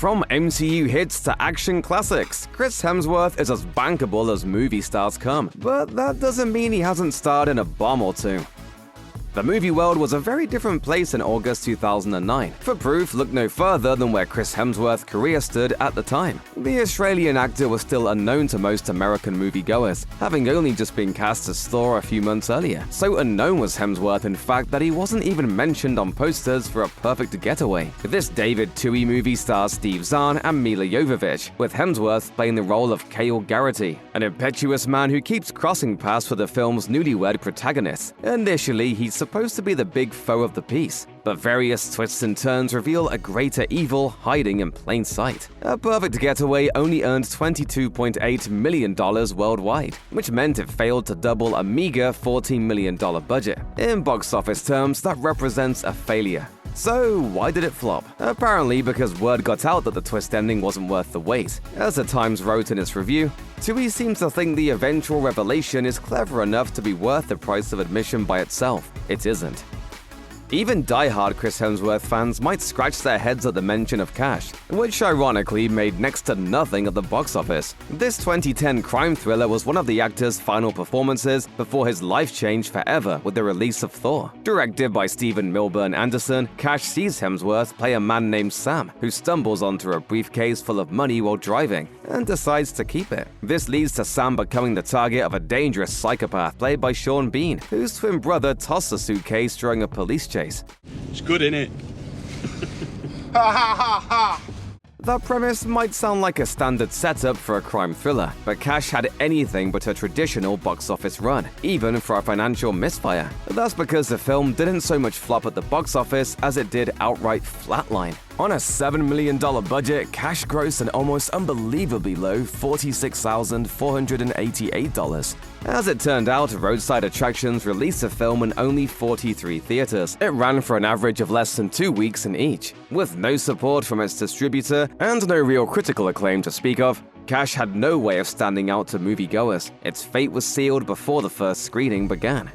From MCU hits to action classics, Chris Hemsworth is as bankable as movie stars come, but that doesn't mean he hasn't starred in a bomb or two. The movie world was a very different place in August 2009. For proof, look no further than where Chris Hemsworth's career stood at the time. The Australian actor was still unknown to most American moviegoers, having only just been cast as Thor a few months earlier. So unknown was Hemsworth, in fact, that he wasn't even mentioned on posters for A Perfect Getaway. This David Twohy movie stars Steve Zahn and Mila Jovovich, with Hemsworth playing the role of Cale Garrity, an impetuous man who keeps crossing paths with the film's newlywed protagonist. Initially, he's supposed to be the big foe of the piece, but various twists and turns reveal a greater evil hiding in plain sight. A Perfect Getaway only earned $22.8 million worldwide, which meant it failed to double a meager $14 million budget. In box office terms, that represents a failure. So, why did it flop? Apparently because word got out that the twist ending wasn't worth the wait. As the Times wrote in its review, Twohy seems to think the eventual revelation is clever enough to be worth the price of admission by itself. It isn't. Even die-hard Chris Hemsworth fans might scratch their heads at the mention of cash, which ironically made next to nothing at the box office. This 2010 crime thriller was one of the actor's final performances before his life changed forever with the release of Thor. Directed by Stephen Milburn Anderson, Cash sees Hemsworth play a man named Sam, who stumbles onto a briefcase full of money while driving, and decides to keep it. This leads to Sam becoming the target of a dangerous psychopath played by Sean Bean, whose twin brother tossed the suitcase during a police chase. It's good, innit? Ha ha ha ha! That premise might sound like a standard setup for a crime thriller, but Cash had anything but a traditional box office run, even for a financial misfire. That's because the film didn't so much flop at the box office as it did outright flatline. On a $7 million budget, Cash grossed an almost unbelievably low $46,488. As it turned out, Roadside Attractions released the film in only 43 theaters. It ran for an average of less than 2 weeks in each. With no support from its distributor and no real critical acclaim to speak of, Cash had no way of standing out to moviegoers. Its fate was sealed before the first screening began.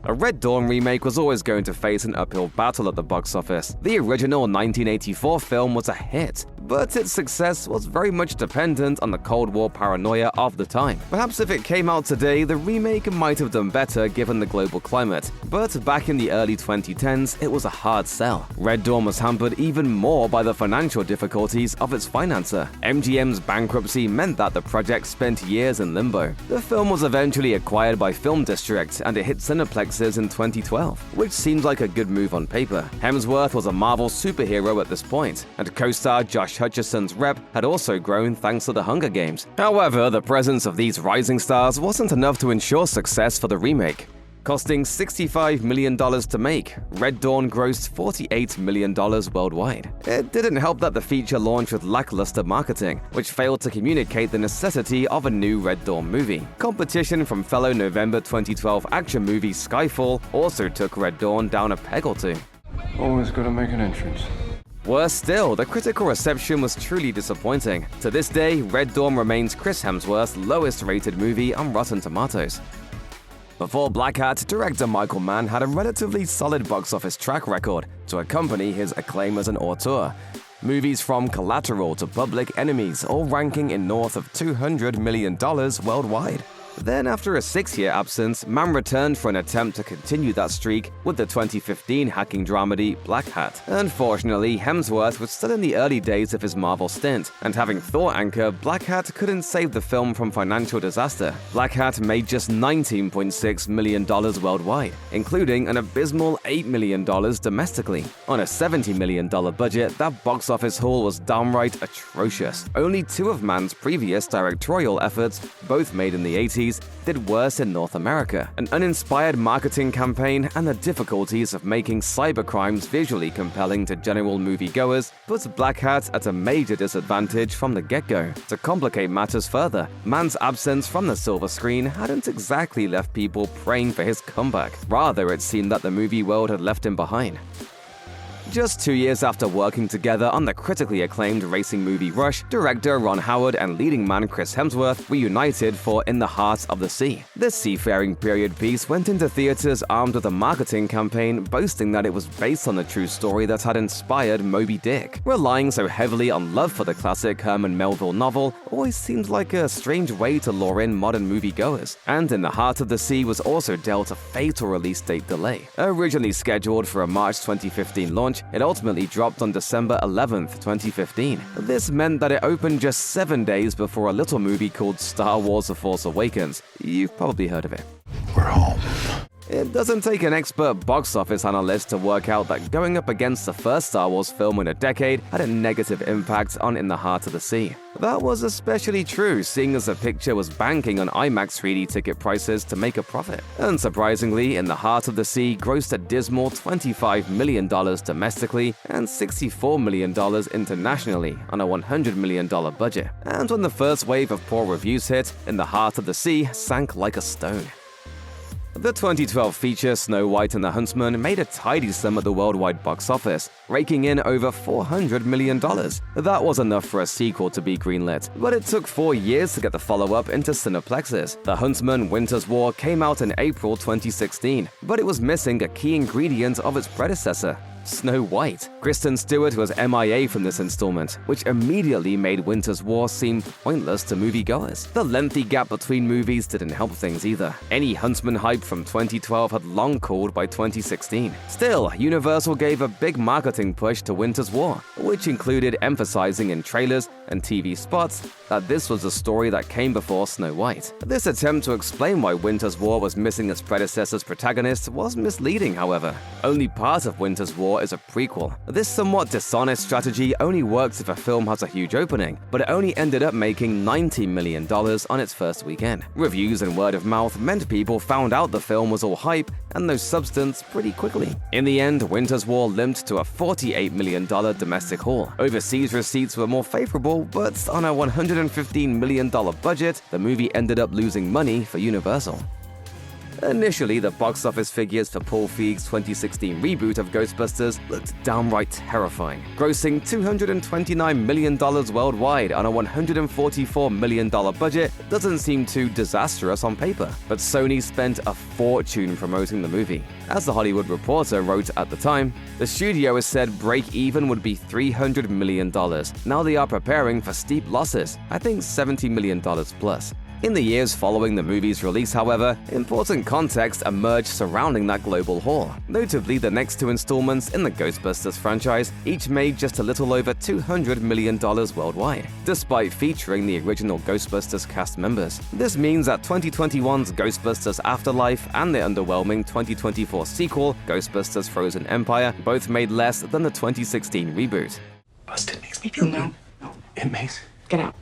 A Red Dawn remake was always going to face an uphill battle at the box office. The original 1984 film was a hit, but its success was very much dependent on the Cold War paranoia of the time. Perhaps if it came out today, the remake might have done better given the global climate, but back in the early 2010s, it was a hard sell. Red Dawn was hampered even more by the financial difficulties of its financer. MGM's bankruptcy meant that the project spent years in limbo. The film was eventually acquired by Film District, and it hit Cineplex in 2012, which seems like a good move on paper. Hemsworth was a Marvel superhero at this point, and co-star Josh Hutcherson's rep had also grown thanks to the Hunger Games. However, the presence of these rising stars wasn't enough to ensure success for the remake. Costing $65 million to make, Red Dawn grossed $48 million worldwide. It didn't help that the feature launched with lackluster marketing, which failed to communicate the necessity of a new Red Dawn movie. Competition from fellow November 2012 action movie Skyfall also took Red Dawn down a peg or two. Always gotta make an entrance. Worse still, the critical reception was truly disappointing. To this day, Red Dawn remains Chris Hemsworth's lowest-rated movie on Rotten Tomatoes. Before Blackhat, director Michael Mann had a relatively solid box office track record to accompany his acclaim as an auteur. Movies from Collateral to Public Enemies, all ranking in north of $200 million worldwide. Then, after a 6-year absence, Mann returned for an attempt to continue that streak with the 2015 hacking dramedy Blackhat. Unfortunately, Hemsworth was still in the early days of his Marvel stint, and having Thor anchor, Blackhat couldn't save the film from financial disaster. Blackhat made just $19.6 million worldwide, including an abysmal $8 million domestically. On a $70 million budget, that box office haul was downright atrocious. Only 2 of Mann's previous directorial efforts, both made in the 80s, did worse in North America. An uninspired marketing campaign and the difficulties of making cybercrimes visually compelling to general moviegoers put Blackhat at a major disadvantage from the get-go. To complicate matters further, Mann's absence from the silver screen hadn't exactly left people praying for his comeback. Rather, it seemed that the movie world had left him behind. Just 2 years after working together on the critically acclaimed racing movie Rush, director Ron Howard and leading man Chris Hemsworth reunited for In the Heart of the Sea. This seafaring period piece went into theaters armed with a marketing campaign boasting that it was based on the true story that had inspired Moby Dick. Relying so heavily on love for the classic Herman Melville novel always seemed like a strange way to lure in modern moviegoers, and In the Heart of the Sea was also dealt a fatal release date delay. Originally scheduled for a March 2015 launch, it ultimately dropped on December 11, 2015. This meant that it opened just 7 days before a little movie called Star Wars: The Force Awakens. You've probably heard of it. We're home. It doesn't take an expert box office analyst to work out that going up against the first Star Wars film in a decade had a negative impact on In the Heart of the Sea. That was especially true, seeing as the picture was banking on IMAX 3D ticket prices to make a profit. Unsurprisingly, In the Heart of the Sea grossed a dismal $25 million domestically and $64 million internationally on a $100 million budget. And when the first wave of poor reviews hit, In the Heart of the Sea sank like a stone. The 2012 feature Snow White and the Huntsman made a tidy sum at the worldwide box office, raking in over $400 million. That was enough for a sequel to be greenlit, but it took 4 years to get the follow-up into cineplexes. The Huntsman: Winter's War came out in April 2016, but it was missing a key ingredient of its predecessor: Snow White. Kristen Stewart was MIA from this installment, which immediately made Winter's War seem pointless to moviegoers. The lengthy gap between movies didn't help things either. Any Huntsman hype from 2012 had long cooled by 2016. Still, Universal gave a big marketing push to Winter's War, which included emphasizing in trailers and TV spots that this was a story that came before Snow White. This attempt to explain why Winter's War was missing its predecessor's protagonist was misleading, however. Only part of Winter's War is a prequel. This somewhat dishonest strategy only works if a film has a huge opening, but it only ended up making $90 million on its first weekend. Reviews and word of mouth meant people found out the film was all hype and no substance pretty quickly. In the end, Winter's War limped to a $48 million domestic haul. Overseas receipts were more favorable, but on a $115 million budget, the movie ended up losing money for Universal. Initially, the box office figures for Paul Feig's 2016 reboot of Ghostbusters looked downright terrifying, grossing $229 million worldwide on a $144 million budget. Doesn't seem too disastrous on paper, but Sony spent a fortune promoting the movie. As The Hollywood Reporter wrote at the time, the studio has said break-even would be $300 million. Now they are preparing for steep losses, I think $70 million plus. In the years following the movie's release, however, important context emerged surrounding that global haul. Notably, the next 2 installments in the Ghostbusters franchise each made just a little over $200 million worldwide, despite featuring the original Ghostbusters cast members. This means that 2021's Ghostbusters Afterlife and the underwhelming 2024 sequel, Ghostbusters Frozen Empire, both made less than the 2016 reboot. Busted makes me feel no. It makes. Get out.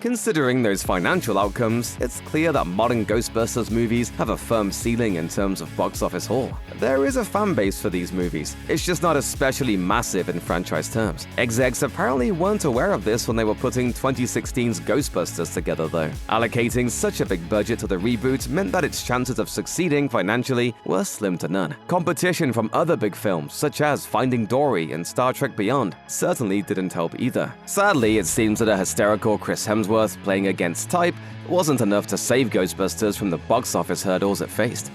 Considering those financial outcomes, it's clear that modern Ghostbusters movies have a firm ceiling in terms of box office haul. There is a fan base for these movies, it's just not especially massive in franchise terms. Execs apparently weren't aware of this when they were putting 2016's Ghostbusters together though. Allocating such a big budget to the reboot meant that its chances of succeeding financially were slim to none. Competition from other big films, such as Finding Dory and Star Trek Beyond, certainly didn't help either. Sadly, it seems that a hysterical Chris Hemsworth playing against type wasn't enough to save Ghostbusters from the box office hurdles it faced.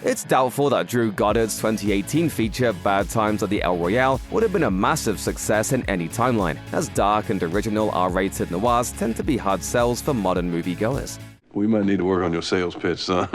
It's doubtful that Drew Goddard's 2018 feature Bad Times at the El Royale would have been a massive success in any timeline, as dark and original R-rated noirs tend to be hard sells for modern moviegoers. We might need to work on your sales pitch, son.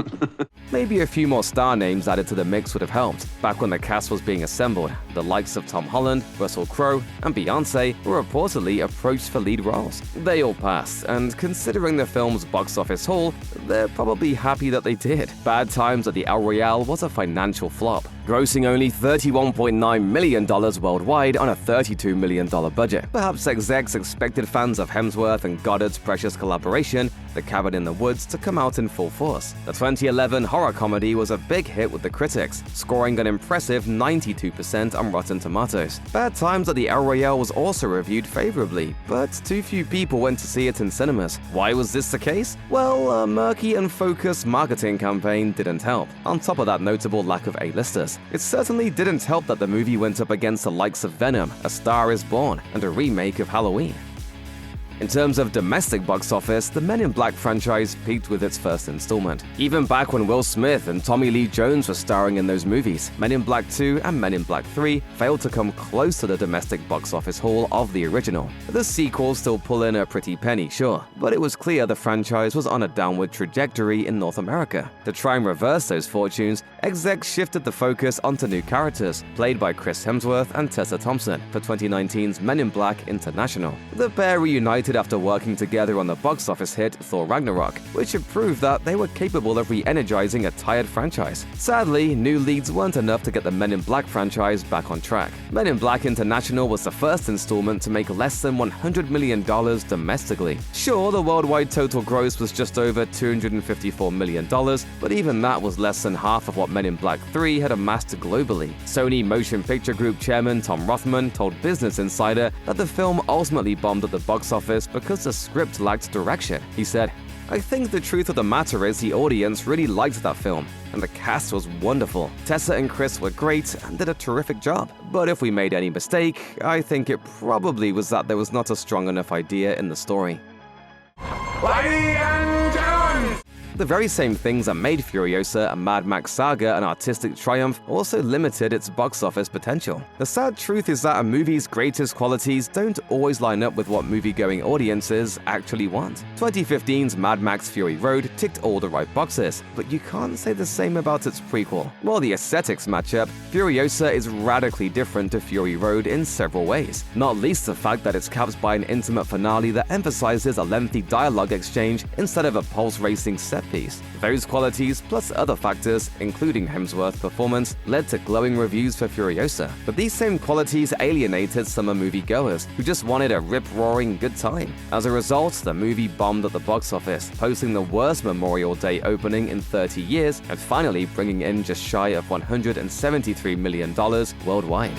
Maybe a few more star names added to the mix would have helped. Back when the cast was being assembled, the likes of Tom Holland, Russell Crowe, and Beyoncé were reportedly approached for lead roles. They all passed, and considering the film's box office haul, they're probably happy that they did. Bad Times at the El Royale was a financial flop, grossing only $31.9 million worldwide on a $32 million budget. Perhaps execs expected fans of Hemsworth and Goddard's precious collaboration, The Cabin in the Woods, to come out in full force. The 2011 horror horror comedy was a big hit with the critics, scoring an impressive 92% on Rotten Tomatoes. Bad Times at the El Royale was also reviewed favorably, but too few people went to see it in cinemas. Why was this the case? Well, a murky and focused marketing campaign didn't help, on top of that notable lack of A-listers. It certainly didn't help that the movie went up against the likes of Venom, A Star is Born, and a remake of Halloween. In terms of domestic box office, the Men in Black franchise peaked with its first installment. Even back when Will Smith and Tommy Lee Jones were starring in those movies, Men in Black 2 and Men in Black 3 failed to come close to the domestic box office haul of the original. The sequels still pull in a pretty penny, sure, but it was clear the franchise was on a downward trajectory in North America. To try and reverse those fortunes, execs shifted the focus onto new characters, played by Chris Hemsworth and Tessa Thompson, for 2019's Men in Black International. The pair reunited after working together on the box office hit Thor Ragnarok, which had proved that they were capable of re-energizing a tired franchise. Sadly, new leads weren't enough to get the Men in Black franchise back on track. Men in Black International was the first installment to make less than $100 million domestically. Sure, the worldwide total gross was just over $254 million, but even that was less than half of what Men in Black 3 had amassed globally. Sony Motion Picture Group chairman Tom Rothman told Business Insider that the film ultimately bombed at the box office because the script lacked direction. He said, "I think the truth of the matter is the audience really liked that film, and the cast was wonderful. Tessa and Chris were great and did a terrific job. But if we made any mistake, I think it probably was that there was not a strong enough idea in the story." Ladies and gentlemen! The very same things that made Furiosa and Mad Max Saga an artistic triumph also limited its box office potential. The sad truth is that a movie's greatest qualities don't always line up with what movie-going audiences actually want. 2015's Mad Max Fury Road ticked all the right boxes, but you can't say the same about its prequel. While the aesthetics match up, Furiosa is radically different to Fury Road in several ways, not least the fact that it's capped by an intimate finale that emphasizes a lengthy dialogue exchange instead of a pulse-racing set piece. Those qualities, plus other factors, including Hemsworth's performance, led to glowing reviews for Furiosa. But these same qualities alienated summer moviegoers who just wanted a rip-roaring good time. As a result, the movie bombed at the box office, posting the worst Memorial Day opening in 30 years and finally bringing in just shy of $173 million worldwide.